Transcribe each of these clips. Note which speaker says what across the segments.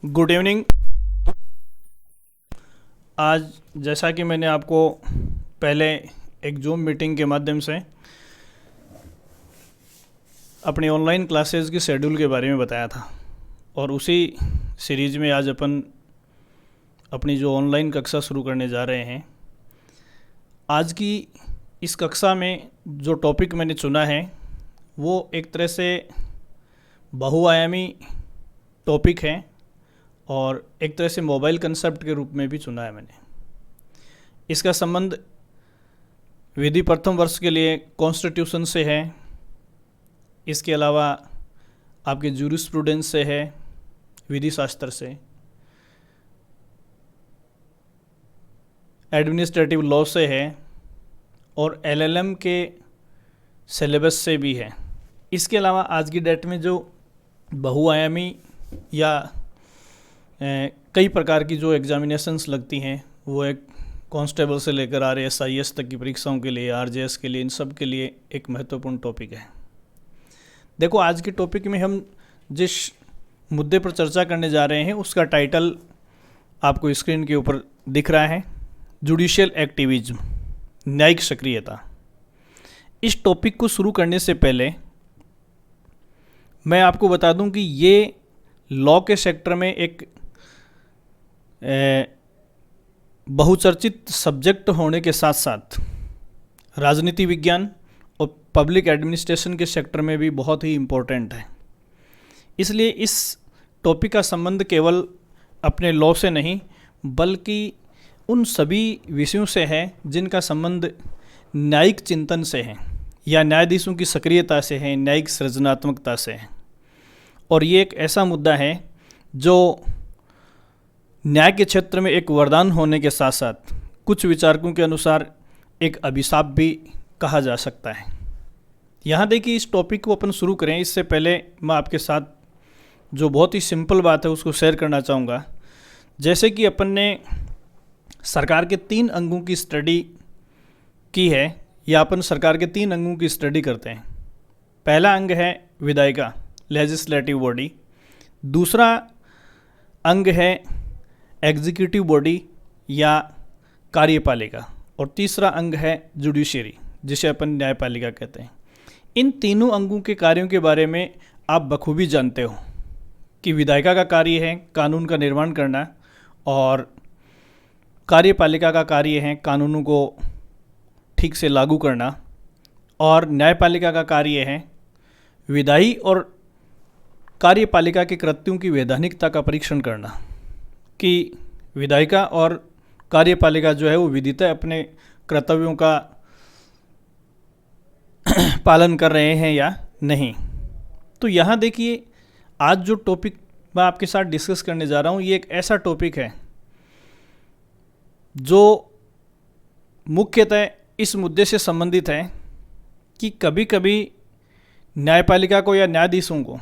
Speaker 1: Good evening. आज जैसा कि मैंने आपको पहले एक जूम मीटिंग के माध्यम से अपनी ऑनलाइन क्लासेस की शेड्यूल के बारे में बताया था और उसी सीरीज में आज अपन अपनी जो ऑनलाइन कक्षा शुरू करने जा रहे हैं। आज की इस कक्षा में जो टॉपिक मैंने चुना है वो एक तरह से बहुआयामी टॉपिक है और एक तरह से मोबाइल कंसेप्ट के रूप में भी चुना है मैंने। इसका संबंध विधि प्रथम वर्ष के लिए कॉन्स्टिट्यूशन से है, इसके अलावा आपके जूरिस्प्रूडेंस से है, विधि शास्त्र से, एडमिनिस्ट्रेटिव लॉ से है और एलएलएम के सिलेबस से भी है। इसके अलावा आज की डेट में जो बहुआयामी या कई प्रकार की जो एग्जामिनेशंस लगती हैं वो एक कांस्टेबल से लेकर RAS तक की परीक्षाओं के लिए, RJS के लिए, इन सब के लिए एक महत्वपूर्ण टॉपिक है। देखो, आज के टॉपिक में हम जिस मुद्दे पर चर्चा करने जा रहे हैं उसका टाइटल आपको स्क्रीन के ऊपर दिख रहा है, जुडिशियल एक्टिविज्म, न्यायिक सक्रियता। इस टॉपिक को शुरू करने से पहले मैं आपको बता दूं कि ये लॉ के सेक्टर में एक बहुचर्चित सब्जेक्ट होने के साथ साथ राजनीति विज्ञान और पब्लिक एडमिनिस्ट्रेशन के सेक्टर में भी बहुत ही इम्पोर्टेंट है। इसलिए इस टॉपिक का संबंध केवल अपने लॉ से नहीं बल्कि उन सभी विषयों से है जिनका संबंध न्यायिक चिंतन से है या न्यायाधीशों की सक्रियता से है, न्यायिक सृजनात्मकता से है। और ये एक ऐसा मुद्दा है जो न्याय के क्षेत्र में एक वरदान होने के साथ साथ कुछ विचारकों के अनुसार एक अभिशाप भी कहा जा सकता है। यहाँ देखिए, इस टॉपिक को अपन शुरू करें इससे पहले मैं आपके साथ जो बहुत ही सिंपल बात है उसको शेयर करना चाहूँगा। जैसे कि अपन ने सरकार के 3 अंगों की स्टडी की है या अपन सरकार के 3 अंगों की स्टडी करते हैं। पहला अंग है विधायिका, लेजिस्लेटिव बॉडी। दूसरा अंग है एग्जीक्यूटिव बॉडी या कार्यपालिका और तीसरा अंग है जुडिशरी, जिसे अपन न्यायपालिका कहते हैं। इन तीनों अंगों के कार्यों के बारे में आप बखूबी जानते हो कि विधायिका का कार्य है कानून का निर्माण करना और कार्यपालिका का कार्य है कानूनों को ठीक से लागू करना और न्यायपालिका का कार्य है विधायी और कार्यपालिका के कृत्यों की वैधानिकता का परीक्षण करना कि विधायिका और कार्यपालिका जो है वो विधितः अपने कर्तव्यों का पालन कर रहे हैं या नहीं। तो यहाँ देखिए, आज जो टॉपिक मैं आपके साथ डिस्कस करने जा रहा हूँ ये एक ऐसा टॉपिक है जो मुख्यतः इस मुद्दे से संबंधित है कि कभी कभी न्यायपालिका को या न्यायाधीशों को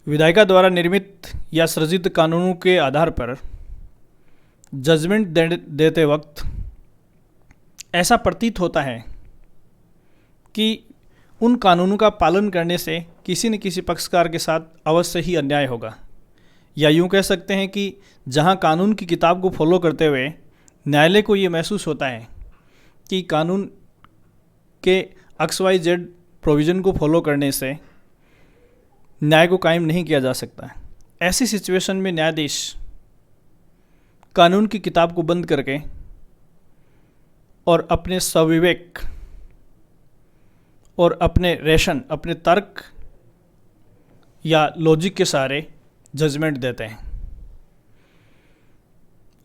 Speaker 1: विधायिका द्वारा निर्मित या सृजित कानूनों के आधार पर जजमेंट देते वक्त ऐसा प्रतीत होता है कि उन कानूनों का पालन करने से किसी न किसी पक्षकार के साथ अवश्य ही अन्याय होगा, या यूँ कह सकते हैं कि जहाँ कानून की किताब को फॉलो करते हुए न्यायालय को ये महसूस होता है कि कानून के XYZ प्रोविज़न को फॉलो करने से न्याय को कायम नहीं किया जा सकता है, ऐसी सिचुएशन में न्यायाधीश कानून की किताब को बंद करके और अपने स्वविवेक और अपने रेशन, अपने तर्क या लॉजिक के सहारे जजमेंट देते हैं।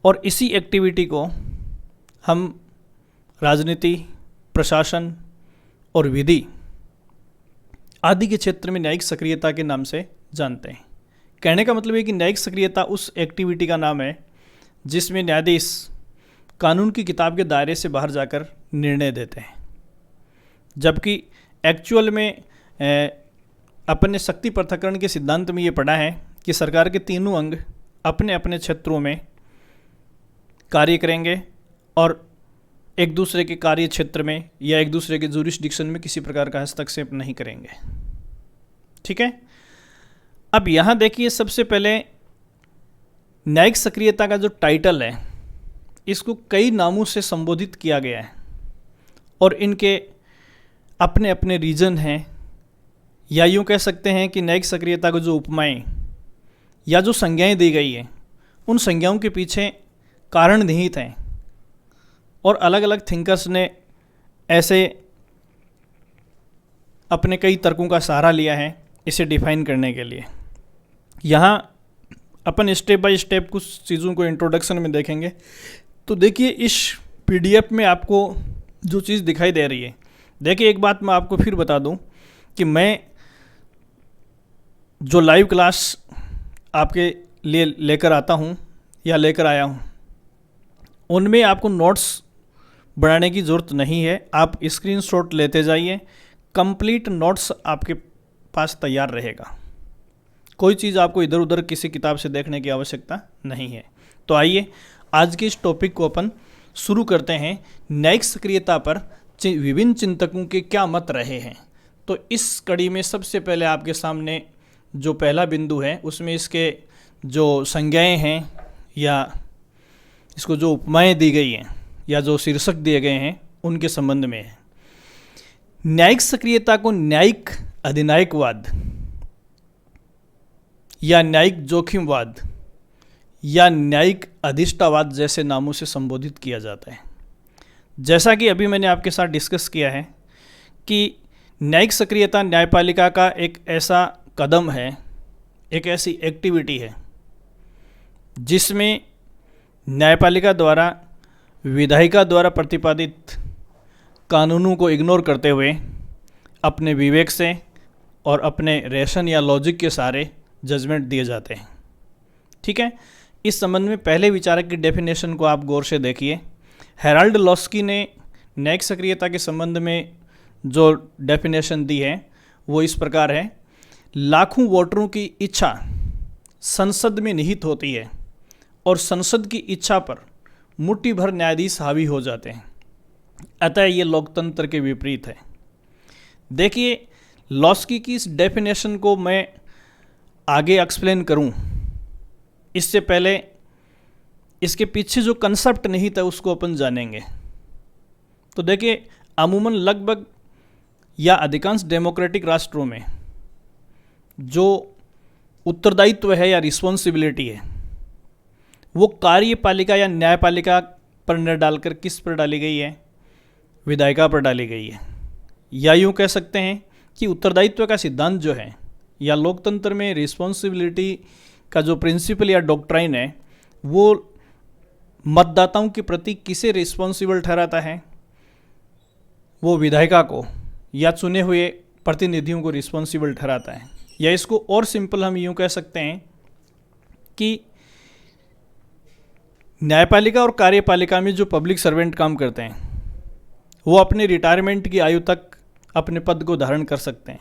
Speaker 1: और इसी एक्टिविटी को हम राजनीति, प्रशासन और विधि आदि के क्षेत्र में न्यायिक सक्रियता के नाम से जानते हैं। कहने का मतलब है कि न्यायिक सक्रियता उस एक्टिविटी का नाम है जिसमें न्यायाधीश कानून की किताब के दायरे से बाहर जाकर निर्णय देते हैं, जबकि एक्चुअल में अपन ने शक्ति पृथक्करण के सिद्धांत में ये पढ़ा है कि सरकार के तीनों अंग अपने अपने क्षेत्रों में कार्य करेंगे और एक दूसरे के कार्य क्षेत्र में या एक दूसरे के जुरिस्डिक्शन में किसी प्रकार का हस्तक्षेप नहीं करेंगे। ठीक है। अब यहाँ देखिए, सबसे पहले न्यायिक सक्रियता का जो टाइटल है, इसको कई नामों से संबोधित किया गया है और इनके अपने अपने रीजन हैं, या यूँ कह सकते हैं कि न्यायिक सक्रियता को जो उपमाएं या जो संज्ञाएं दी गई हैं, उन संज्ञाओं के पीछे कारण निहित हैं और अलग अलग थिंकर्स ने ऐसे अपने कई तर्कों का सहारा लिया है इसे डिफाइन करने के लिए। यहाँ अपन स्टेप बाय स्टेप कुछ चीज़ों को इंट्रोडक्शन में देखेंगे। तो देखिए, इस पीडीएफ में आपको जो चीज़ दिखाई दे रही है, देखिए एक बात मैं आपको फिर बता दूं कि मैं जो लाइव क्लास आपके लिए लेकर आता हूं या लेकर आया हूं, उनमें आपको नोट्स बनाने की ज़रूरत नहीं है। आप स्क्रीनशॉट लेते जाइए, कंप्लीट नोट्स आपके पास तैयार रहेगा। कोई चीज़ आपको इधर उधर किसी किताब से देखने की आवश्यकता नहीं है। तो आइए आज के इस टॉपिक को अपन शुरू करते हैं। न्यायिक सक्रियता पर विभिन्न चिंतकों के क्या मत रहे हैं। तो इस कड़ी में सबसे पहले आपके सामने जो पहला बिंदु है, उसमें इसके जो संज्ञाएं हैं या इसको जो उपमाएं दी गई हैं या जो शीर्षक दिए गए हैं, उनके संबंध में है। न्यायिक सक्रियता को न्यायिक अधिनायकवाद या न्यायिक जोखिमवाद या न्यायिक अधिष्ठावाद जैसे नामों से संबोधित किया जाता है। जैसा कि अभी मैंने आपके साथ डिस्कस किया है कि न्यायिक सक्रियता न्यायपालिका का एक ऐसा कदम है, एक ऐसी एक्टिविटी है जिसमें न्यायपालिका द्वारा विधायिका द्वारा प्रतिपादित कानूनों को इग्नोर करते हुए अपने विवेक से और अपने रेशन या लॉजिक के सहारे जजमेंट दिए जाते हैं। ठीक है, इस संबंध में पहले विचारक की डेफिनेशन को आप गौर से देखिए। हेराल्ड लॉस्की ने न्यायिक सक्रियता के संबंध में जो डेफिनेशन दी है वो इस प्रकार है: लाखों वोटरों की इच्छा संसद में निहित होती है और संसद की इच्छा पर मुट्ठी भर न्यायाधीश हावी हो जाते हैं, अतः ये लोकतंत्र के विपरीत है। देखिए, लॉस्की की इस डेफिनेशन को मैं आगे एक्सप्लेन करूं, इससे पहले इसके पीछे जो कंसेप्ट निहित है उसको अपन जानेंगे। तो देखिए, अमूमन लगभग या अधिकांश डेमोक्रेटिक राष्ट्रों में जो उत्तरदायित्व है या रिस्पॉन्सिबिलिटी है, वो कार्यपालिका या न्यायपालिका पर न डालकर किस पर डाली गई है? विधायिका पर डाली गई है। या यूँ कह सकते हैं कि उत्तरदायित्व का सिद्धांत जो है या लोकतंत्र में रिस्पॉन्सिबिलिटी का जो प्रिंसिपल या डॉक्ट्राइन है, वो मतदाताओं के प्रति किसे रिस्पॉन्सिबल ठहराता है? वो विधायिका को या चुने हुए प्रतिनिधियों को रिस्पॉन्सिबल ठहराता है। या इसको और सिंपल हम यूँ कह सकते हैं कि न्यायपालिका और कार्यपालिका में जो पब्लिक सर्वेंट काम करते हैं, वो अपने रिटायरमेंट की आयु तक अपने पद को धारण कर सकते हैं,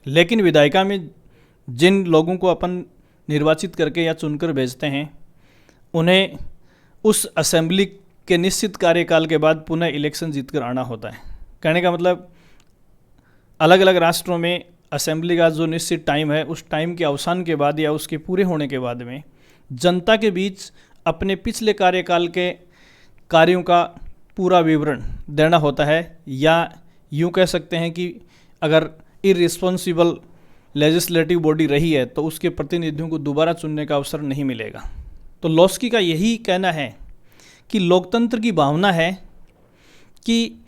Speaker 1: लेकिन विधायिका में जिन लोगों को अपन निर्वाचित करके या चुनकर भेजते हैं, उन्हें उस असेंबली के निश्चित कार्यकाल के बाद पुनः इलेक्शन जीतकर आना होता है। कहने का मतलब, अलग अलग राष्ट्रों में असेंबली का जो निश्चित टाइम है, उस टाइम के अवसान के बाद या उसके पूरे होने के बाद में जनता के बीच अपने पिछले कार्यकाल के कार्यों का पूरा विवरण देना होता है। या यूँ कह सकते हैं कि अगर इररिस्पॉन्सिबल लेजिस्लेटिव बॉडी रही है तो उसके प्रतिनिधियों को दोबारा चुनने का अवसर नहीं मिलेगा। तो लॉस्की का यही कहना है कि लोकतंत्र की भावना है कि,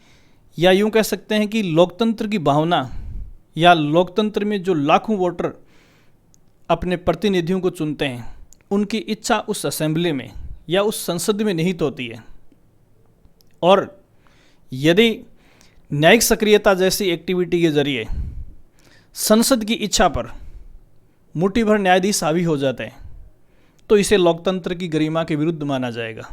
Speaker 1: या यूँ कह सकते हैं कि लोकतंत्र की भावना या लोकतंत्र में जो लाखों वोटर अपने प्रतिनिधियों को चुनते हैं, उनकी इच्छा उस असेंबली में या उस संसद में निहित होती है। और यदि न्यायिक सक्रियता जैसी एक्टिविटी के जरिए संसद की इच्छा पर मुट्ठी भर न्यायाधीश हावी हो जाते हैं, तो इसे लोकतंत्र की गरिमा के विरुद्ध माना जाएगा।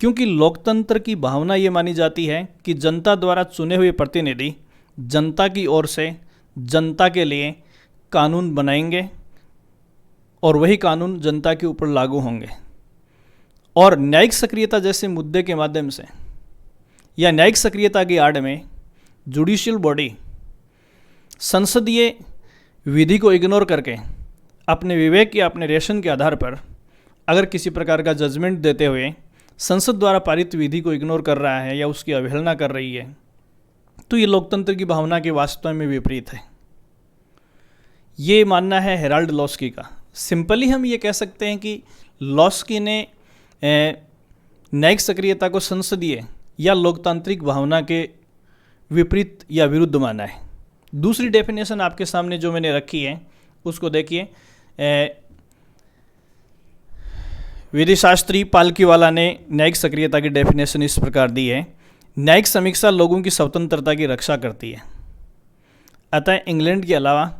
Speaker 1: क्योंकि लोकतंत्र की भावना ये मानी जाती है कि जनता द्वारा चुने हुए प्रतिनिधि जनता की ओर से जनता के लिए कानून बनाएंगे और वही कानून जनता के ऊपर लागू होंगे। और न्यायिक सक्रियता जैसे मुद्दे के माध्यम से या न्यायिक सक्रियता की आड़ में जुडिशियल बॉडी संसदीय विधि को इग्नोर करके अपने विवेक या अपने रेशन के आधार पर अगर किसी प्रकार का जजमेंट देते हुए संसद द्वारा पारित विधि को इग्नोर कर रहा है या उसकी अवहेलना कर रही है, तो ये लोकतंत्र की भावना के वास्तव में विपरीत है। ये मानना है हेराल्ड लॉस्की का। सिंपली हम ये कह सकते हैं कि लॉस्की ने न्यायिक सक्रियता को संसदीय या लोकतांत्रिक भावना के विपरीत या विरुद्ध माना है। दूसरी डेफिनेशन आपके सामने जो मैंने रखी है उसको देखिए। विधिशास्त्री पालकीवाला ने न्यायिक सक्रियता की डेफिनेशन इस प्रकार दी है, न्यायिक समीक्षा लोगों की स्वतंत्रता की रक्षा करती है, अतः इंग्लैंड के अलावा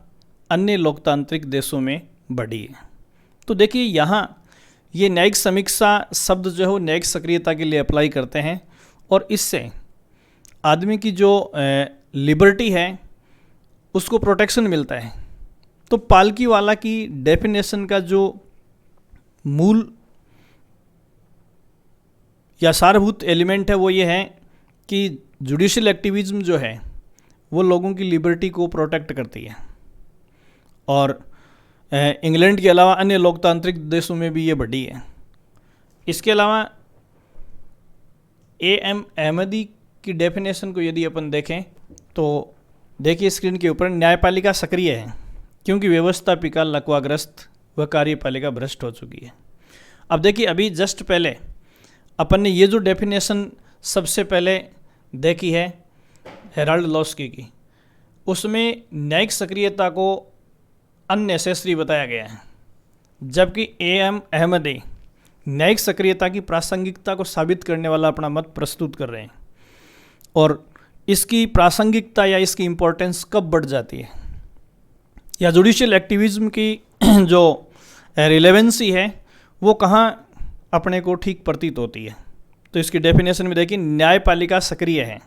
Speaker 1: अन्य लोकतांत्रिक देशों में बढ़ी है। तो देखिए यहाँ ये न्यायिक समीक्षा शब्द जो है वो न्यायिक सक्रियता के लिए अप्लाई करते हैं और इससे आदमी की जो लिबर्टी है उसको प्रोटेक्शन मिलता है। तो पालकीवाला की डेफिनेशन का जो मूल या सारभूत एलिमेंट है वो ये है कि जुडिशियल एक्टिविज्म जो है वो लोगों की लिबर्टी को प्रोटेक्ट करती है और इंग्लैंड के अलावा अन्य लोकतांत्रिक देशों में भी ये बढ़ी है। इसके अलावा A.M. अहमदी की डेफिनेशन को यदि अपन देखें तो देखिए स्क्रीन के ऊपर, न्यायपालिका सक्रिय है क्योंकि व्यवस्थापिका लकवाग्रस्त व कार्यपालिका भ्रष्ट हो चुकी है। अब देखिए अभी जस्ट पहले अपन ने ये जो डेफिनेशन सबसे पहले देखी है हेराल्ड लॉस्की की, उसमें न्यायिक सक्रियता को अननेसेसरी बताया गया है, जबकि A.M. अहमदी न्यायिक सक्रियता की प्रासंगिकता को साबित करने वाला अपना मत प्रस्तुत कर रहे हैं। और इसकी प्रासंगिकता या इसकी इम्पोर्टेंस कब बढ़ जाती है या जुडिशियल एक्टिविज्म की जो रिलेवेंसी है वो कहाँ अपने को ठीक प्रतीत होती है। तो इसकी डेफिनेशन में देखिए, न्यायपालिका सक्रिय है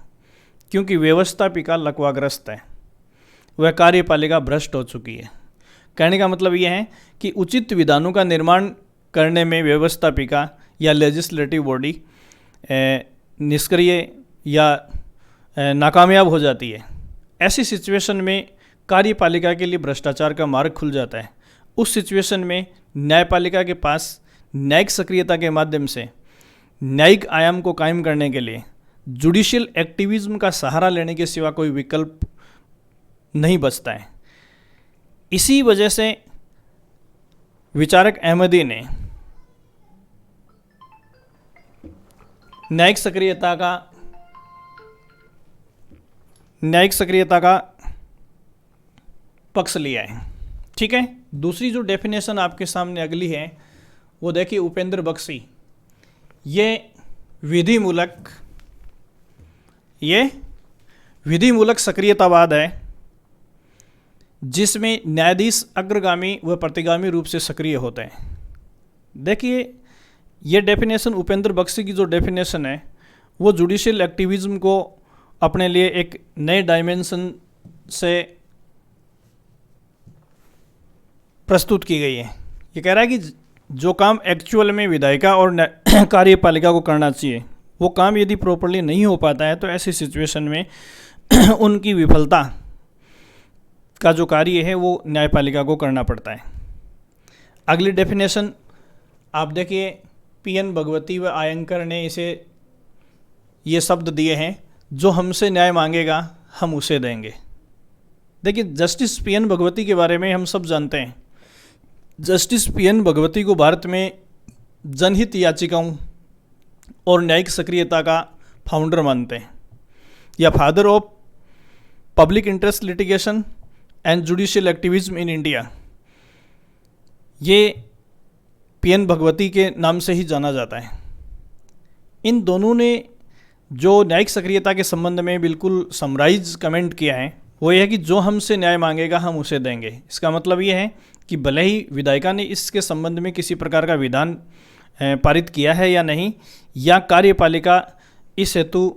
Speaker 1: क्योंकि व्यवस्थापिका लकवाग्रस्त है, वह कार्यपालिका भ्रष्ट हो चुकी है। कहने का मतलब यह है कि उचित विधानों का निर्माण करने में व्यवस्थापिका या लेजिस्लेटिव बॉडी निष्क्रिय या नाकामयाब हो जाती है। ऐसी सिचुएशन में कार्यपालिका के लिए भ्रष्टाचार का मार्ग खुल जाता है। उस सिचुएशन में न्यायपालिका के पास न्यायिक सक्रियता के माध्यम से न्यायिक आयाम को कायम करने के लिए जुडिशियल एक्टिविज्म का सहारा लेने के सिवा कोई विकल्प नहीं बचता है। इसी वजह से विचारक अहमदी ने न्यायिक सक्रियता का पक्ष लिया है। ठीक है, दूसरी जो डेफिनेशन आपके सामने अगली है वो देखिए उपेंद्र बख्शी। ये विधि मूलक सक्रियतावाद है जिसमें न्यायाधीश अग्रगामी व प्रतिगामी रूप से सक्रिय होते हैं। देखिए ये डेफिनेशन उपेंद्र बख्शी की जो डेफिनेशन है वो जुडिशियल एक्टिविज्म को अपने लिए एक नए डायमेंशन से प्रस्तुत की गई है। ये कह रहा है कि जो काम एक्चुअल में विधायिका और कार्यपालिका को करना चाहिए वो काम यदि प्रॉपर्ली नहीं हो पाता है तो ऐसी सिचुएशन में उनकी विफलता का जो कार्य है वो न्यायपालिका को करना पड़ता है। अगली डेफिनेशन आप देखिए, P.N. भगवती व आयंकर ने इसे ये शब्द दिए हैं, जो हमसे न्याय मांगेगा हम उसे देंगे। देखिए जस्टिस P.N. भगवती के बारे में हम सब जानते हैं। Justice P.N. भगवती को भारत में जनहित याचिकाओं और न्यायिक सक्रियता का फाउंडर मानते हैं या father of public interest litigation and judicial activism in India. ये P.N. भगवती के नाम से ही जाना जाता है। इन दोनों ने जो न्यायिक सक्रियता के संबंध में बिल्कुल समराइज कमेंट किया है वो ये है कि जो हमसे न्याय मांगेगा हम उसे देंगे। इसका मतलब ये है कि भले ही विधायिका ने इसके संबंध में किसी प्रकार का विधान पारित किया है या नहीं, या कार्यपालिका इस हेतु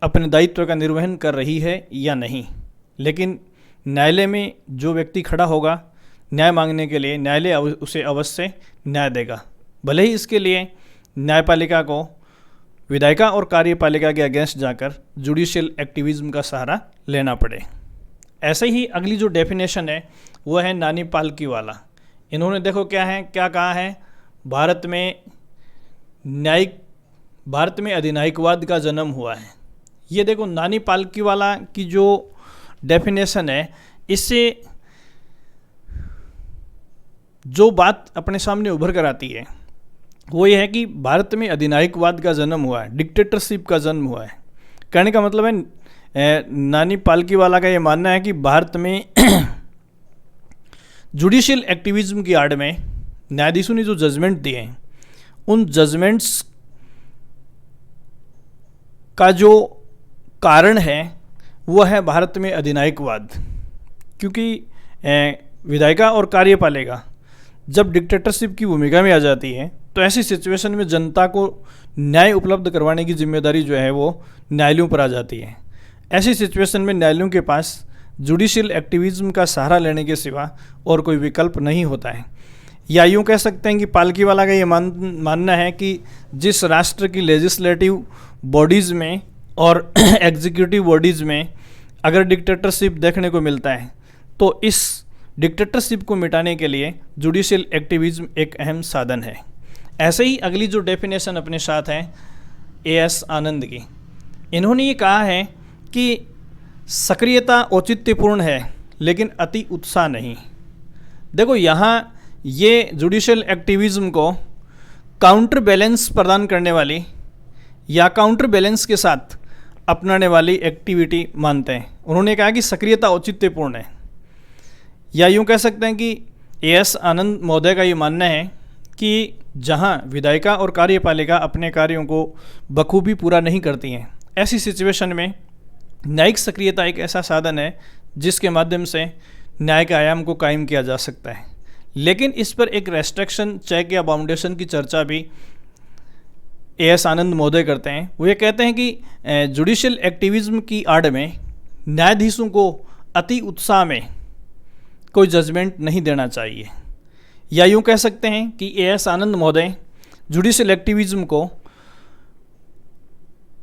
Speaker 1: अपने दायित्व का निर्वहन कर रही है या नहीं, लेकिन न्यायालय में जो व्यक्ति खड़ा होगा न्याय मांगने के लिए, न्यायालय उसे अवश्य न्याय देगा, भले ही इसके लिए न्यायपालिका को विधायिका और कार्यपालिका के अगेंस्ट जाकर जुडिशियल एक्टिविज्म का सहारा लेना पड़े। ऐसे ही अगली जो डेफिनेशन है वो है नानी पालकी वाला। इन्होंने देखो क्या कहा है, भारत में अधिनायकवाद का जन्म हुआ है। ये देखो नानी पालकी वाला की जो डेफिनेशन है, इससे जो बात अपने सामने उभर कर आती है वो ये है कि भारत में अधिनायकवाद का जन्म हुआ है, डिक्टेटरशिप का जन्म हुआ है। कहने का मतलब है नानी पालकी वाला का ये मानना है कि भारत में जुडिशियल एक्टिविज्म की आड़ में न्यायाधीशों ने जो जजमेंट दिए हैं, उन जजमेंट्स का जो कारण है वो है भारत में अधिनायकवाद। क्योंकि विधायिका और कार्यपालिका जब डिक्टेटरशिप की भूमिका में आ जाती है तो ऐसी सिचुएशन में जनता को न्याय उपलब्ध करवाने की जिम्मेदारी जो है वो न्यायालयों पर आ जाती है। ऐसी सिचुएशन में न्यायालयों के पास जुडिशियल एक्टिविज्म का सहारा लेने के सिवा और कोई विकल्प नहीं होता है। या यूँ कह सकते हैं कि पालकी वाला का ये मानना है कि जिस राष्ट्र की लेजिस्लेटिव बॉडीज़ में और एग्जीक्यूटिव बॉडीज़ में अगर डिक्टेटरशिप देखने को मिलता है तो इस डिक्टेटरशिप को मिटाने के लिए जुडिशियल एक्टिविज्म एक अहम साधन है। ऐसे ही अगली जो डेफिनेशन अपने साथ है एएस आनंद की, इन्होंने ये कहा है कि सक्रियता औचित्यपूर्ण है लेकिन अति उत्साह नहीं। देखो यहाँ ये जुडिशियल एक्टिविज्म को काउंटर बैलेंस प्रदान करने वाली या काउंटर बैलेंस के साथ अपनाने वाली एक्टिविटी मानते हैं। उन्होंने कहा कि सक्रियता औचित्यपूर्ण है। या यूँ कह सकते हैं कि एएस आनंद महोदय का ये मानना है कि जहाँ विधायिका और कार्यपालिका अपने कार्यों को बखूबी पूरा नहीं करती हैं, ऐसी सिचुएशन में न्यायिक सक्रियता एक ऐसा साधन है जिसके माध्यम से न्याय के आयाम को कायम किया जा सकता है। लेकिन इस पर एक रेस्ट्रिक्शन, चेक या बाउंडेशन की चर्चा भी एएस आनंद महोदय करते हैं। वो ये कहते हैं कि जुडिशियल एक्टिविज्म की आड़ में न्यायाधीशों को अति उत्साह में कोई जजमेंट नहीं देना चाहिए। या यूँ कह सकते हैं कि एएस आनंद महोदय जुडिशियल एक्टिविज्म को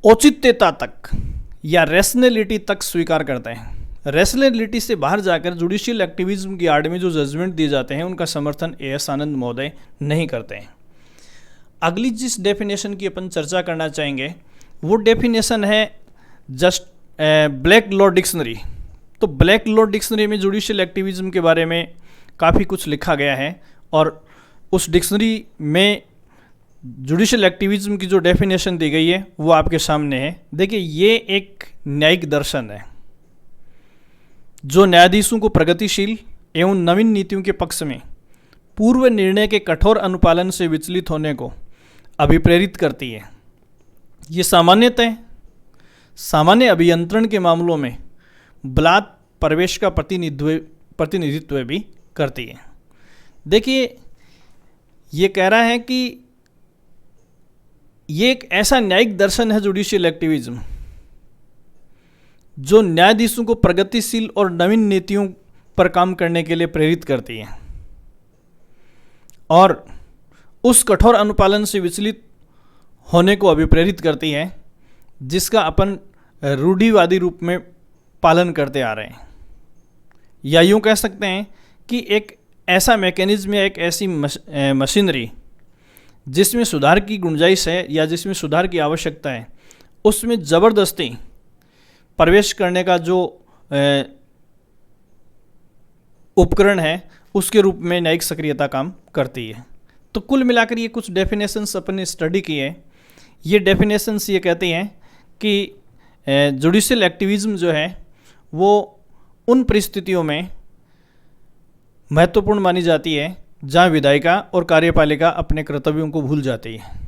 Speaker 1: औचित्यता तक या रेशनैलिटी तक स्वीकार करते हैं। रेशनैलिटी से बाहर जाकर जुडिशियल एक्टिविज्म की आड़ में जो जजमेंट दिए जाते हैं उनका समर्थन एएस आनंद महोदय नहीं करते हैं। अगली जिस डेफिनेशन की अपन चर्चा करना चाहेंगे वो डेफिनेशन है जस्ट ब्लैक लॉ डिक्शनरी। तो ब्लैक लॉ डिक्शनरी में जुडिशियल एक्टिविज्म के बारे में काफ़ी कुछ लिखा गया है और उस डिक्शनरी में जुडिशियल एक्टिविज्म की जो डेफिनेशन दी गई है वो आपके सामने है। देखिए ये एक न्यायिक दर्शन है जो न्यायाधीशों को प्रगतिशील एवं नवीन नीतियों के पक्ष में पूर्व निर्णय के कठोर अनुपालन से विचलित होने को अभिप्रेरित करती है। ये सामान्य अभियंत्रण के मामलों में बलात् प्रवेश का प्रतिनिधित्व भी करती है। देखिए ये कह रहा है कि ये एक ऐसा न्यायिक दर्शन है जुडिशियल एक्टिविज्म जो न्यायाधीशों को प्रगतिशील और नवीन नीतियों पर काम करने के लिए प्रेरित करती है और उस कठोर अनुपालन से विचलित होने को अभिप्रेरित करती है जिसका अपन रूढ़िवादी रूप में पालन करते आ रहे हैं। या यूँ कह सकते हैं कि एक ऐसा मैकेनिज्म या एक ऐसी मशीनरी जिसमें सुधार की गुंजाइश है या जिसमें सुधार की आवश्यकता है, उसमें ज़बरदस्ती प्रवेश करने का जो उपकरण है उसके रूप में न्यायिक सक्रियता काम करती है। तो कुल मिलाकर ये कुछ डेफिनेशंस अपन ने स्टडी किए। ये डेफिनेशंस ये कहती हैं कि जुडिशियल एक्टिविज्म जो है वो उन परिस्थितियों में महत्वपूर्ण मानी जाती है जहाँ विधायिका और कार्यपालिका अपने कर्तव्यों को भूल जाती है।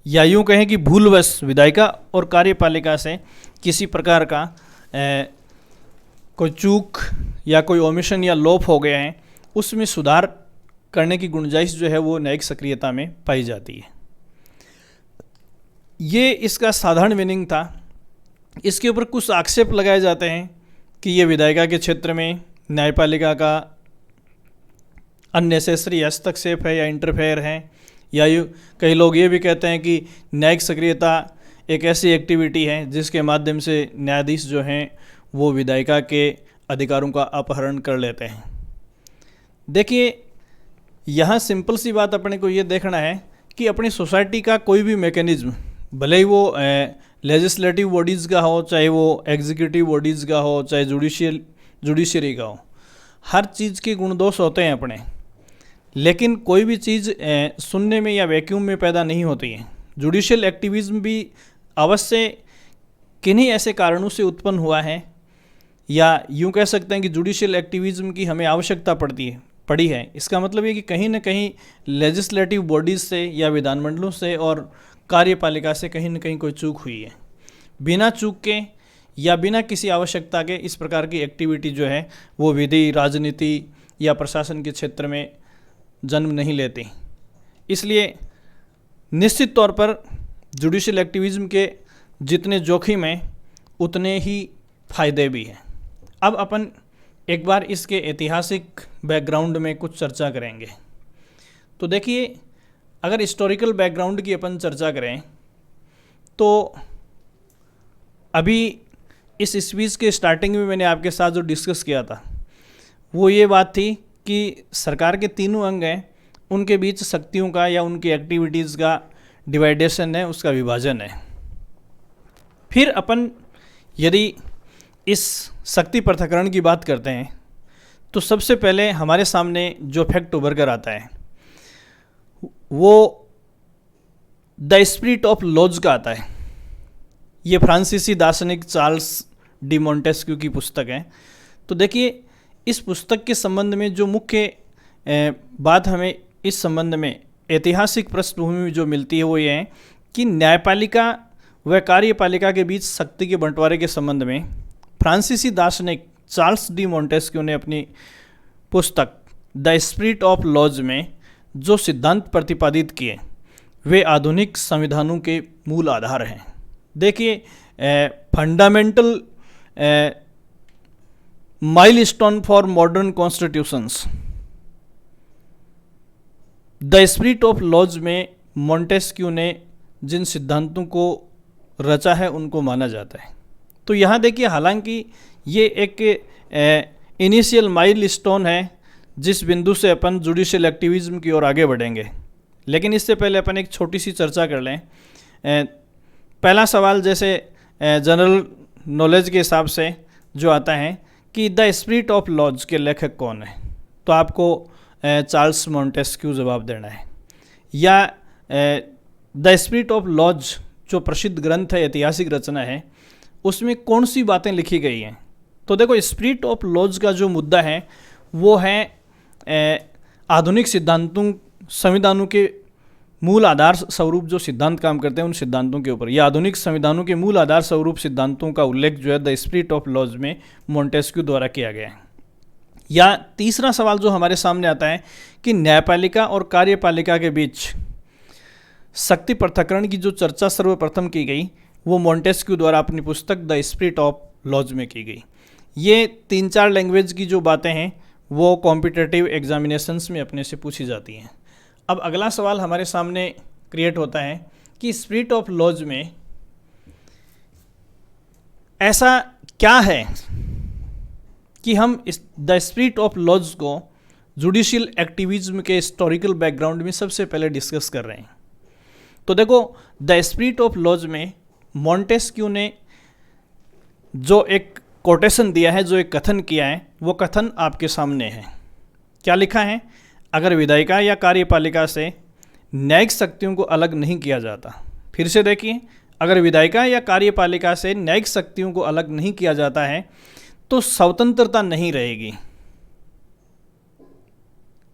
Speaker 1: या यूँ कहें कि भूलवश विधायिका और कार्यपालिका से किसी प्रकार का कोई चूक या कोई ओमिशन या लोप हो गया है, उसमें सुधार करने की गुंजाइश जो है वो न्यायिक सक्रियता में पाई जाती है। ये इसका साधारण मीनिंग था। इसके ऊपर कुछ आक्षेप लगाए जाते हैं कि ये विधायिका के क्षेत्र में न्यायपालिका का अननेसेसरी हस्तक्षेप है या इंटरफेयर है। या कई लोग ये भी कहते हैं कि न्यायिक सक्रियता एक ऐसी एक्टिविटी है जिसके माध्यम से न्यायाधीश जो हैं वो विधायिका के अधिकारों का अपहरण कर लेते हैं। देखिए, यहाँ सिंपल सी बात अपने को ये देखना है कि अपनी सोसाइटी का कोई भी मैकेनिज्म, भले ही वो लेजिस्लेटिव बॉडीज़ का हो, चाहे वो एग्जीक्यूटिव बॉडीज़ का हो, चाहे जुडिशरी का हो, हर चीज़ के गुण दोष होते हैं अपने। लेकिन कोई भी चीज़ शून्य में या वैक्यूम में पैदा नहीं होती है। जुडिशियल एक्टिविज्म भी अवश्य किन्हीं ऐसे कारणों से उत्पन्न हुआ है, या यूँ कह सकते हैं कि जुडिशियल एक्टिविज्म की हमें आवश्यकता पड़ी है। इसका मतलब ये कि कहीं ना कहीं लेजिस्लेटिव बॉडीज़ से या विधानमंडलों से और कार्यपालिका से कहीं ना कहीं कोई चूक हुई है। बिना चूक के या बिना किसी आवश्यकता के इस प्रकार की एक्टिविटी जो है वो विधि, राजनीति या प्रशासन के क्षेत्र में जन्म नहीं लेती। इसलिए निश्चित तौर पर जुडिशियल एक्टिविज्म के जितने जोखिम हैं उतने ही फायदे भी हैं। अब अपन एक बार इसके ऐतिहासिक बैकग्राउंड में कुछ चर्चा करेंगे। तो देखिए, अगर हिस्टोरिकल बैकग्राउंड की अपन चर्चा करें तो अभी इस स्पीच के स्टार्टिंग में मैंने आपके साथ जो डिस्कस किया था वो ये बात थी कि सरकार के तीनों अंग हैं, उनके बीच शक्तियों का या उनकी एक्टिविटीज़ का डिवाइडेशन है, उसका विभाजन है। फिर अपन यदि इस शक्ति पृथक्करण की बात करते हैं तो सबसे पहले हमारे सामने जो फैक्ट उभर कर आता है वो द स्पिरिट ऑफ लॉज का आता है। ये फ्रांसीसी दार्शनिक चार्ल्स डी मोंटेस्क्यू की पुस्तक है। तो देखिए, इस पुस्तक के संबंध में जो मुख्य बात हमें इस संबंध में ऐतिहासिक पृष्ठभूमि में जो मिलती है वो ये है कि न्यायपालिका व कार्यपालिका के बीच शक्ति के बंटवारे के संबंध में फ्रांसीसी दार्शनिक चार्ल्स डी मोंटेस्क्यू ने अपनी पुस्तक द स्पिरिट ऑफ लॉज में जो सिद्धांत प्रतिपादित किए वे आधुनिक संविधानों के मूल आधार हैं। देखिए, fundamental milestone for modern constitutions, the spirit of laws में मोंटेस्क्यू ने जिन सिद्धांतों को रचा है उनको माना जाता है। तो यहाँ देखिए, हालांकि ये एक इनिशियल माइलस्टोन है जिस बिंदु से अपन जुडिशियल एक्टिविज्म की ओर आगे बढ़ेंगे, लेकिन इससे पहले अपन एक छोटी सी चर्चा कर लें। पहला सवाल जैसे जनरल नॉलेज के हिसाब से जो आता है कि द स्पिरिट ऑफ लॉज के लेखक कौन है, तो आपको चार्ल्स मोंटेस्क्यू जवाब देना है। या द स्पिरिट ऑफ लॉज जो प्रसिद्ध ग्रंथ है, ऐतिहासिक रचना है, उसमें कौन सी बातें लिखी गई हैं। तो देखो, स्पिरिट ऑफ लॉज का जो मुद्दा है वो है आधुनिक सिद्धांतों, संविधानों के मूल आधार स्वरूप जो सिद्धांत काम करते हैं उन सिद्धांतों के ऊपर, या आधुनिक संविधानों के मूल आधार स्वरूप सिद्धांतों का उल्लेख जो है द स्पिरिट ऑफ लॉज में मोंटेस्क्यू द्वारा किया गया है। या तीसरा सवाल जो हमारे सामने आता है कि न्यायपालिका और कार्यपालिका के बीच शक्ति पृथक्करण की जो चर्चा सर्वप्रथम की गई वो मोंटेस्क्यू द्वारा अपनी पुस्तक द स्पिरिट ऑफ लॉज में की गई। ये 3-4 लैंग्वेज की जो बातें हैं वो कॉम्पिटिटिव एग्जामिनेशंस में अपने से पूछी जाती हैं। अब अगला सवाल हमारे सामने क्रिएट होता है कि स्पिरिट ऑफ लॉज में ऐसा क्या है कि हम इस द स्पिरिट ऑफ लॉज को जुडिशियल एक्टिविज्म के हिस्टोरिकल बैकग्राउंड में सबसे पहले डिस्कस कर रहे हैं। तो देखो, द स्पिरिट ऑफ लॉज में मोंटेस्क्यू ने जो एक कोटेशन दिया है, जो एक कथन किया है, वो कथन आपके सामने है। क्या लिखा है? अगर विधायिका या कार्यपालिका से न्यायिक शक्तियों को अलग नहीं किया जाता, फिर से देखिए, अगर विधायिका या कार्यपालिका से न्यायिक शक्तियों को अलग नहीं किया जाता है तो स्वतंत्रता नहीं रहेगी।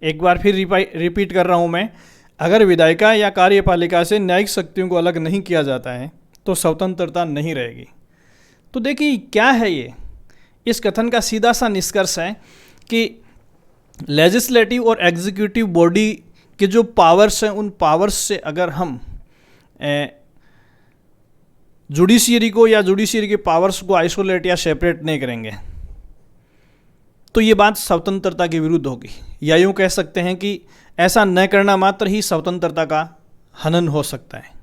Speaker 1: एक बार फिर रिपीट कर रहा हूं मैं, अगर विधायिका या कार्यपालिका से न्यायिक शक्तियों को अलग नहीं किया जाता है तो स्वतंत्रता नहीं रहेगी। तो देखिए, क्या है ये? इस कथन का सीधा सा निष्कर्ष है कि लेजिस्लेटिव और एग्जीक्यूटिव बॉडी के जो पावर्स हैं उन पावर्स से अगर हम जुडिशियरी को या जुडिशियरी के पावर्स को आइसोलेट या सेपरेट नहीं करेंगे तो ये बात स्वतंत्रता के विरुद्ध होगी, या यूँ कह सकते हैं कि ऐसा न करना मात्र ही स्वतंत्रता का हनन हो सकता है।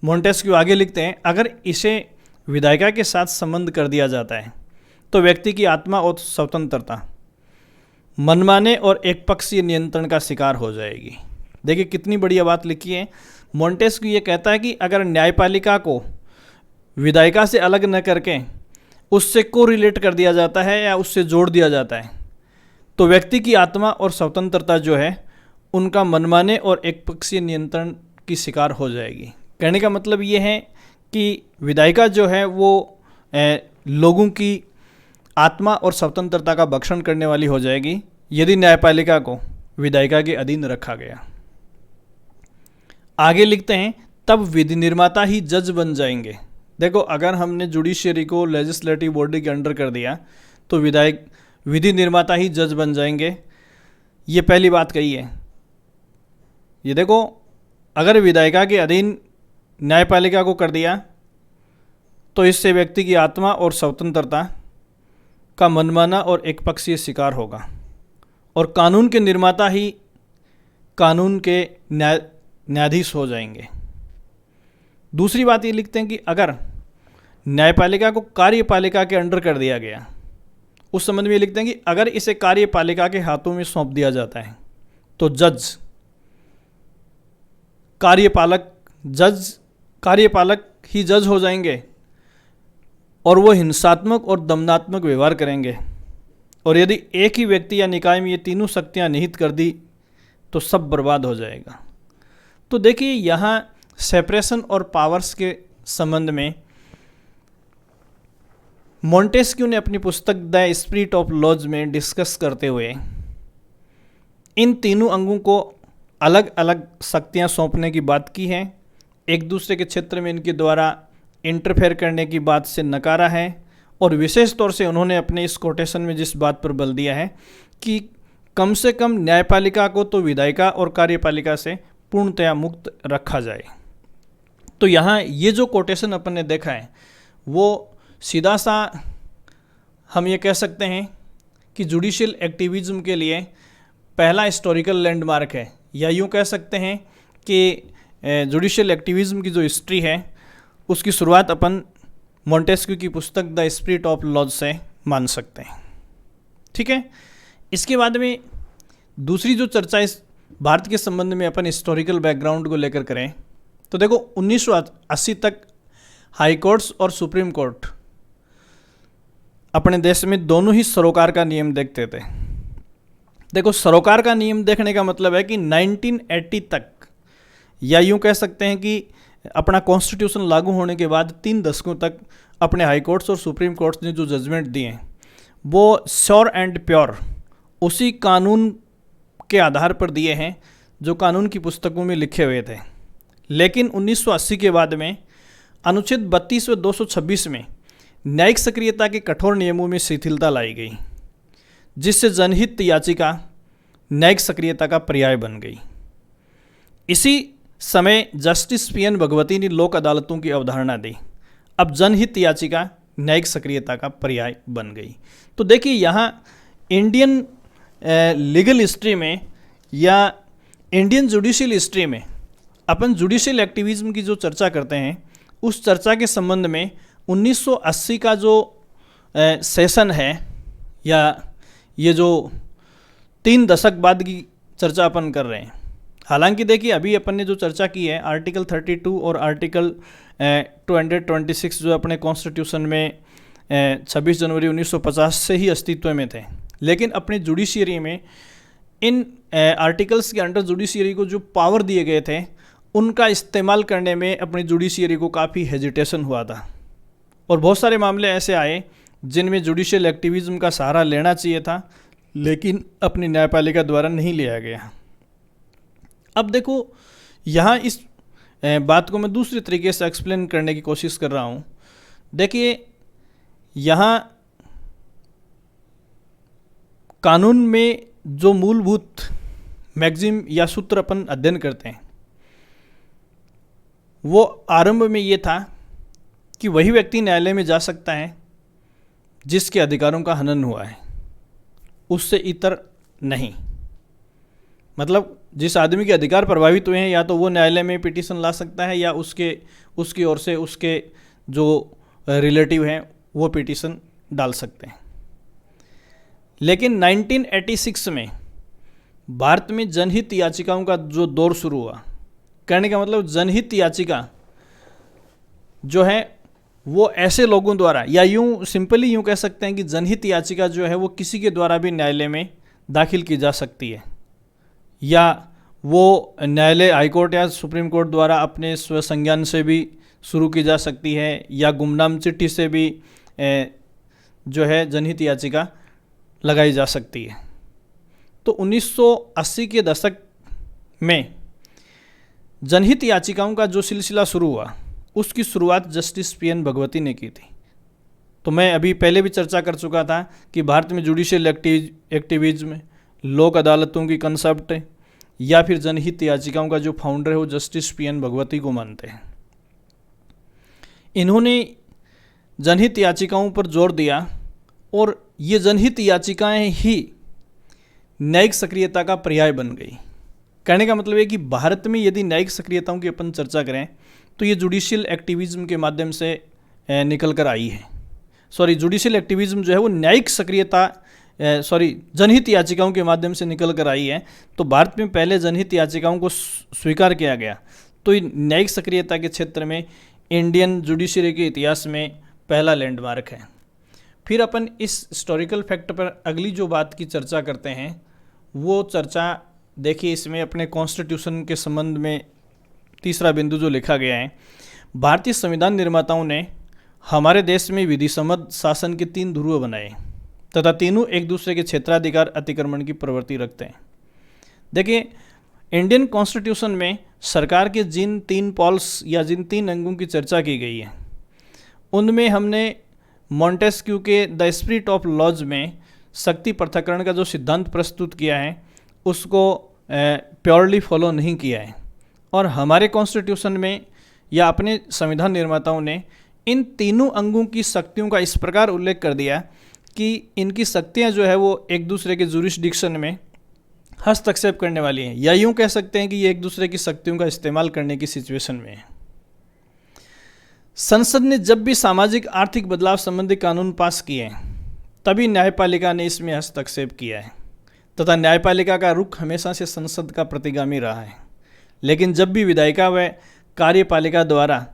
Speaker 1: मोंटेस्क्यू आगे लिखते हैं, अगर इसे विधायिका के साथ संबंध कर दिया जाता है तो व्यक्ति की आत्मा और स्वतंत्रता मनमाने और एकपक्षीय नियंत्रण का शिकार हो जाएगी। देखिए कितनी बढ़िया बात लिखी है। मोंटेस्क्यू ये कहता है कि अगर न्यायपालिका को विधायिका से अलग न करके उससे को रिलेट कर दिया जाता है या उससे जोड़ दिया जाता है, तो व्यक्ति की आत्मा और स्वतंत्रता जो है उनका मनमाने और एकपक्षीय नियंत्रण की शिकार हो जाएगी। कहने का मतलब ये है कि विधायिका जो है वो लोगों की आत्मा और स्वतंत्रता का भक्षण करने वाली हो जाएगी यदि न्यायपालिका को विधायिका के अधीन रखा गया। आगे लिखते हैं, तब विधि निर्माता ही जज बन जाएंगे। देखो अगर हमने जुडिशियरी को लेजिस्लेटिव बॉडी के अंडर कर दिया तो विधि निर्माता ही जज बन जाएंगे। ये पहली बात कही है। ये देखो अगर विधायिका के अधीन न्यायपालिका को कर दिया तो इससे व्यक्ति की आत्मा और स्वतंत्रता का मनमाना और एकपक्षीय शिकार होगा और कानून के निर्माता ही कानून के न्यायाधीश हो जाएंगे। दूसरी बात ये लिखते हैं कि अगर न्यायपालिका को कार्यपालिका के अंडर कर दिया गया, उस संबंध में ये लिखते हैं कि अगर इसे कार्यपालिका के हाथों में सौंप दिया जाता है तो कार्यपालक ही जज हो जाएंगे और वो हिंसात्मक और दमनात्मक व्यवहार करेंगे। और यदि एक ही व्यक्ति या निकाय में ये तीनों शक्तियाँ निहित कर दी तो सब बर्बाद हो जाएगा। तो देखिए यहाँ सेपरेशन और पावर्स के संबंध में मोंटेस्क्यू ने अपनी पुस्तक द स्पिरिट ऑफ लॉज में डिस्कस करते हुए इन तीनों अंगों को अलग अलग शक्तियाँ सौंपने की बात की है। एक दूसरे के क्षेत्र में इनके द्वारा इंटरफेयर करने की बात से नकारा है और विशेष तौर से उन्होंने अपने इस कोटेशन में जिस बात पर बल दिया है कि कम से कम न्यायपालिका को तो विधायिका और कार्यपालिका से पूर्णतया मुक्त रखा जाए। तो यहाँ ये जो कोटेशन अपन ने देखा है वो सीधा सा हम ये कह सकते हैं कि जुडिशियल एक्टिविज्म के लिए पहला हिस्टोरिकल लैंडमार्क है, या यूँ कह सकते हैं कि जुडिशियल एक्टिविज्म की जो हिस्ट्री है उसकी शुरुआत अपन मोंटेस्क्यू की पुस्तक द स्पिरिट ऑफ लॉज से मान सकते हैं। ठीक है, इसके बाद में दूसरी जो चर्चा इस भारत के संबंध में अपन हिस्टोरिकल बैकग्राउंड को लेकर करें तो देखो 1980 तक हाई कोर्ट्स और सुप्रीम कोर्ट अपने देश में दोनों ही सरोकार का नियम देखते थे। देखो सरोकार का नियम देखने का मतलब है कि 1980 तक, या यूँ कह सकते हैं कि अपना कॉन्स्टिट्यूशन लागू होने के बाद 3 दशकों तक अपने हाई कोर्ट्स और सुप्रीम कोर्ट्स ने जो जजमेंट दिए हैं वो श्योर एंड प्योर उसी कानून के आधार पर दिए हैं जो कानून की पुस्तकों में लिखे हुए थे। लेकिन 1980 के बाद में अनुच्छेद 32 व 226 में न्यायिक सक्रियता के कठोर नियमों में शिथिलता लाई गई, जिससे जनहित याचिका न्यायिक सक्रियता का पर्याय बन गई। इसी समय जस्टिस पी.एन. भगवती ने लोक अदालतों की अवधारणा दी। अब जनहित याचिका न्यायिक सक्रियता का पर्याय बन गई। तो देखिए यहाँ इंडियन लीगल हिस्ट्री में या इंडियन जुडिशियल हिस्ट्री में अपन जुडिशियल एक्टिविज्म की जो चर्चा करते हैं उस चर्चा के संबंध में 1980 का जो सेशन है या ये जो 3 दशक बाद की चर्चा अपन कर रहे हैं। हालांकि देखिए अभी अपन ने जो चर्चा की है आर्टिकल 32 और आर्टिकल 226 जो अपने कॉन्स्टिट्यूशन में 26 जनवरी 1950 से ही अस्तित्व में थे, लेकिन अपने जुडिशियरी में इन आर्टिकल्स के अंडर जुडिशियरी को जो पावर दिए गए थे उनका इस्तेमाल करने में अपनी जुडिशियरी को काफ़ी हेजिटेशन हुआ था और बहुत सारे मामले ऐसे आए जिनमें जुडिशियल एक्टिविज्म का सहारा लेना चाहिए था लेकिन अपनी न्यायपालिका द्वारा नहीं लिया गया। अब देखो यहाँ इस बात को मैं दूसरे तरीके से एक्सप्लेन करने की कोशिश कर रहा हूँ। देखिए यहाँ कानून में जो मूलभूत मैक्सिम या सूत्र अपन अध्ययन करते हैं वो आरंभ में ये था कि वही व्यक्ति न्यायालय में जा सकता है जिसके अधिकारों का हनन हुआ है, उससे इतर नहीं। मतलब जिस आदमी के अधिकार प्रभावित हुए हैं या तो वो न्यायालय में पिटीशन ला सकता है या उसकी ओर से उसके जो रिलेटिव हैं वो पिटीशन डाल सकते हैं। लेकिन 1986 में भारत में जनहित याचिकाओं का जो दौर शुरू हुआ, कहने का मतलब जनहित याचिका जो है वो ऐसे लोगों द्वारा, या यूं सिंपली यूं कह सकते हैं कि जनहित याचिका जो है वो किसी के द्वारा भी न्यायालय में दाखिल की जा सकती है, या वो न्यायालय हाईकोर्ट या सुप्रीम कोर्ट द्वारा अपने स्वसंज्ञान से भी शुरू की जा सकती है, या गुमनाम चिट्ठी से भी जो है जनहित याचिका लगाई जा सकती है। तो 1980 के दशक में जनहित याचिकाओं का जो सिलसिला शुरू हुआ उसकी शुरुआत जस्टिस पी.एन. भगवती ने की थी। तो मैं अभी पहले भी चर्चा कर चुका था कि भारत में जुडिशियल एक्टिविज्म, लोक अदालतों की कंसेप्ट या फिर जनहित याचिकाओं का जो फाउंडर है वो जस्टिस पी.एन. भगवती को मानते हैं। इन्होंने जनहित याचिकाओं पर जोर दिया और ये जनहित याचिकाएं ही न्यायिक सक्रियता का पर्याय बन गई। कहने का मतलब है कि भारत में यदि न्यायिक सक्रियताओं की अपन चर्चा करें तो ये जुडिशियल एक्टिविज्म के माध्यम से निकल कर आई है। जुडिशियल एक्टिविज्म जो है वो न्यायिक सक्रियता जनहित याचिकाओं के माध्यम से निकल कर आई है। तो भारत में पहले जनहित याचिकाओं को स्वीकार किया गया, तो न्यायिक सक्रियता के क्षेत्र में इंडियन जुडिशरी के इतिहास में पहला लैंडमार्क है। फिर अपन इस हिस्टोरिकल फैक्ट पर अगली जो बात की चर्चा करते हैं वो चर्चा देखिए, इसमें अपने कॉन्स्टिट्यूशन के संबंध में तीसरा बिंदु जो लिखा गया है, भारतीय संविधान निर्माताओं ने हमारे देश में विधि सम्मत शासन के 3 ध्रुव बनाए तथा तीनों एक दूसरे के क्षेत्राधिकार अतिक्रमण की प्रवृत्ति रखते हैं। देखिए, इंडियन कॉन्स्टिट्यूशन में सरकार के जिन 3 पॉल्स या जिन 3 अंगों की चर्चा की गई है उनमें हमने मॉन्टेस्क्यू के द स्पिरिट ऑफ लॉज में शक्ति पृथक्करण का जो सिद्धांत प्रस्तुत किया है उसको प्योरली फॉलो नहीं किया है, और हमारे कॉन्स्टिट्यूशन में या अपने संविधान निर्माताओं ने इन तीनों अंगों की शक्तियों का इस प्रकार उल्लेख कर दिया कि इनकी शक्तियां जो है वो एक दूसरे के जुरिस्डिक्शन में हस्तक्षेप करने वाली हैं, या यूं कह सकते हैं कि ये एक दूसरे की शक्तियों का इस्तेमाल करने की सिचुएशन में है। संसद ने जब भी सामाजिक आर्थिक बदलाव संबंधी कानून पास किए तभी न्यायपालिका ने इसमें हस्तक्षेप किया है तथा न्यायपालिका का रुख हमेशा से संसद का प्रतिगामी रहा है। लेकिन जब भी विधायिका व कार्यपालिका द्वारा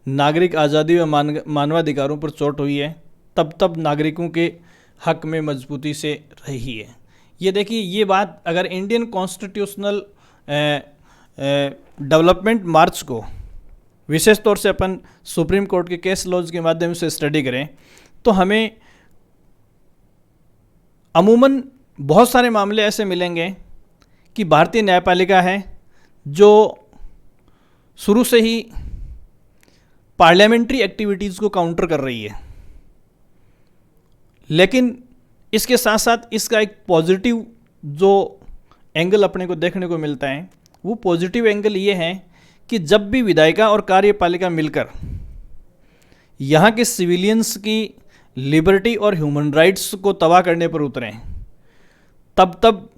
Speaker 1: नागरिक आज़ादी व मानवाधिकारों पर चोट हुई है तब नागरिकों के हक में मजबूती से रही है। ये देखिए, ये बात अगर इंडियन कॉन्स्टिट्यूशनल डेवलपमेंट मार्च को विशेष तौर से अपन सुप्रीम कोर्ट के केस लॉज के माध्यम से स्टडी करें तो हमें अमूमन बहुत सारे मामले ऐसे मिलेंगे कि भारतीय न्यायपालिका है जो शुरू से ही पार्लियामेंट्री एक्टिविटीज़ को काउंटर कर रही है, लेकिन इसके साथ साथ इसका एक पॉजिटिव जो एंगल अपने को देखने को मिलता है वो पॉजिटिव एंगल ये है कि जब भी विधायिका और कार्यपालिका मिलकर यहाँ के सिविलियंस की लिबर्टी और ह्यूमन राइट्स को तबाह करने पर उतरे तब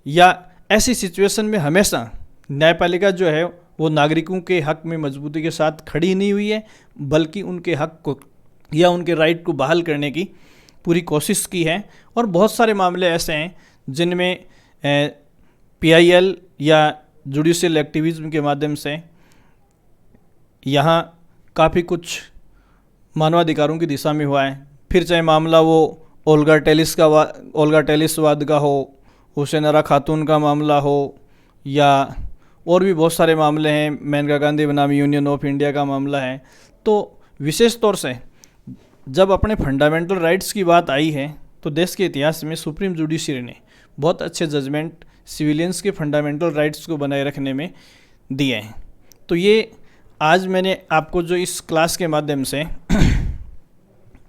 Speaker 1: या ऐसी सिचुएशन में हमेशा न्यायपालिका जो है वो नागरिकों के हक में मजबूती के साथ खड़ी नहीं हुई है, बल्कि उनके हक को या उनके राइट को बहाल करने की पूरी कोशिश की है। और बहुत सारे मामले ऐसे हैं जिनमें PIL या जुडिशियल एक्टिविज्म के माध्यम से यहाँ काफ़ी कुछ मानवाधिकारों की दिशा में हुआ है। फिर चाहे मामला वो ओल्गा टेलिस वाद का हो, हुसैन आरा खातून का मामला हो, या और भी बहुत सारे मामले हैं, मेनका गांधी बनाम यूनियन ऑफ इंडिया का मामला है। तो विशेष तौर से जब अपने फंडामेंटल राइट्स की बात आई है तो देश के इतिहास में सुप्रीम जुडिशरी ने बहुत अच्छे जजमेंट सिविलियंस के फंडामेंटल राइट्स को बनाए रखने में दिए हैं। तो ये आज मैंने आपको जो इस क्लास के माध्यम से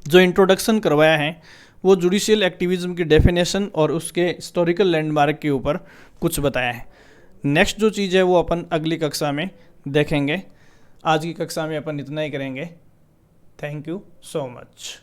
Speaker 1: जो इंट्रोडक्शन करवाया है वो जुडिशियल एक्टिविज्म की डेफिनेशन और उसके हिस्टोरिकल लैंडमार्क के ऊपर कुछ बताया है। नेक्स्ट जो चीज़ है वो अपन अगली कक्षा में देखेंगे। आज की कक्षा में अपन इतना ही करेंगे। Thank you so much.